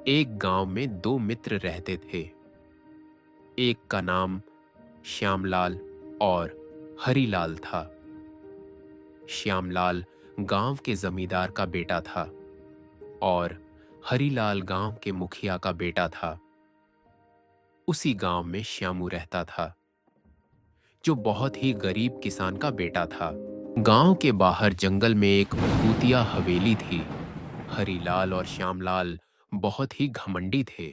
एक गांव में दो मित्र रहते थे। एक का नाम श्यामलाल और हरीलाल था। श्यामलाल गांव के जमींदार का बेटा था और हरीलाल गांव के मुखिया का बेटा था। उसी गांव में श्यामू रहता था, जो बहुत ही गरीब किसान का बेटा था। गांव के बाहर जंगल में एक भूतिया हवेली थी। हरीलाल और श्यामलाल बहुत ही घमंडी थे,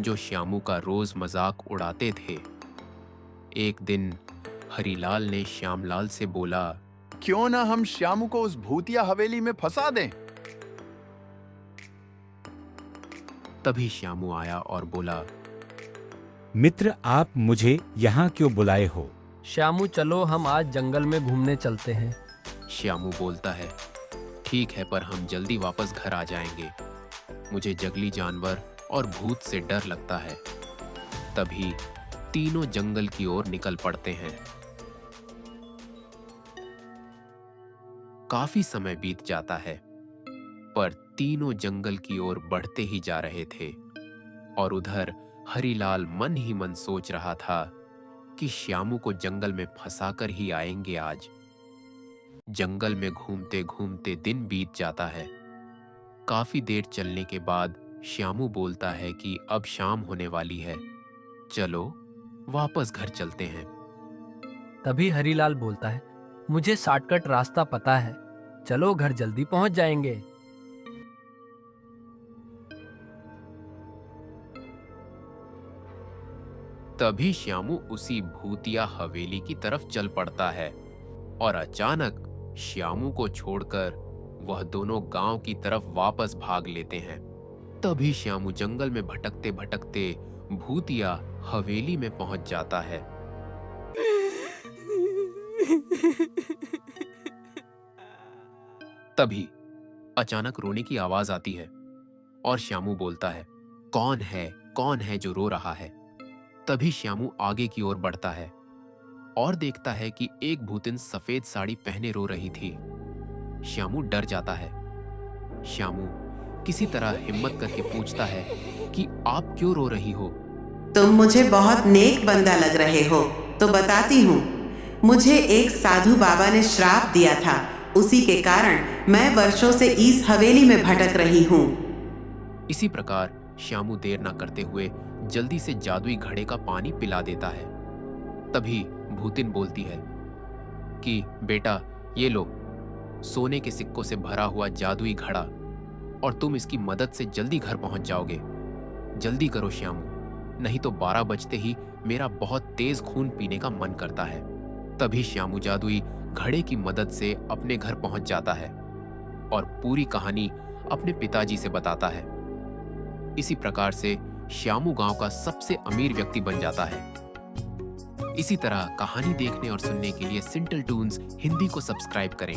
जो श्यामू का रोज मजाक उड़ाते थे। एक दिन हरीलाल ने श्यामलाल से बोला, क्यों ना हम श्यामू को उस भूतिया हवेली में फंसा दें। तभी श्यामू आया और बोला, मित्र, आप मुझे यहाँ क्यों बुलाए हो? श्यामू, चलो हम आज जंगल में घूमने चलते हैं। श्यामू बोलता है, ठीक है, पर हम जल्दी वापस घर आ जाएंगे। मुझे जंगली जानवर और भूत से डर लगता है। तभी तीनों जंगल की ओर निकल पड़ते हैं। काफी समय बीत जाता है, पर तीनों जंगल की ओर बढ़ते ही जा रहे थे और उधर हरीलाल मन ही मन सोच रहा था कि श्यामू को जंगल में फंसाकर ही आएंगे आज। जंगल में घूमते घूमते दिन बीत जाता है। काफी देर चलने के बाद श्यामू बोलता है कि अब शाम होने वाली है, चलो वापस घर चलते हैं। तभी हरीलाल बोलता है, मुझे शॉर्टकट रास्ता पता है, चलो घर जल्दी पहुंच जाएंगे। तभी श्यामू उसी भूतिया हवेली की तरफ चल पड़ता है और अचानक श्यामू को छोड़कर वह दोनों गांव की तरफ वापस भाग लेते हैं। तभी श्यामू जंगल में भटकते भटकते भूतिया हवेली में पहुंच जाता है। तभी अचानक रोने की आवाज आती है और श्यामू बोलता है, कौन है जो रो रहा है? तभी श्यामू आगे की ओर बढ़ता है और देखता है कि एक भूतिन सफेद साड़ी पहने रो रही थी। श्यामू डर जाता है। श्यामू किसी तरह हिम्मत करके पूछता है कि आप क्यों रो रही हो? तुम मुझे बहुत नेक बंदा लग रहे हो, तो बताती हूँ। मुझे एक साधु बाबा ने श्राप दिया था, उसी के कारण मैं वर्षों से इस हवेली में भटक रही हूँ। इसी प्रकार श्यामू देर न करते हुए जल्दी से जादुई घड़े का पानी पिला देता है। तभी भूतिन बोलती है कि बेटा, ये लो सोने के सिक्कों से भरा हुआ जादुई घड़ा, और तुम इसकी मदद से जल्दी घर पहुंच जाओगे। जल्दी करो श्यामू, नहीं तो 12 बजते ही मेरा बहुत तेज खून पीने का मन करता है। तभी श्यामू जादुई घड़े की मदद से अपने घर पहुंच जाता है और पूरी कहानी अपने पिताजी से बताता है। इसी प्रकार से श्यामू गांव का सबसे अमीर व्यक्ति बन जाता है। इसी तरह कहानी देखने और सुनने के लिए सिंटल टून्स हिंदी को सब्सक्राइब करें।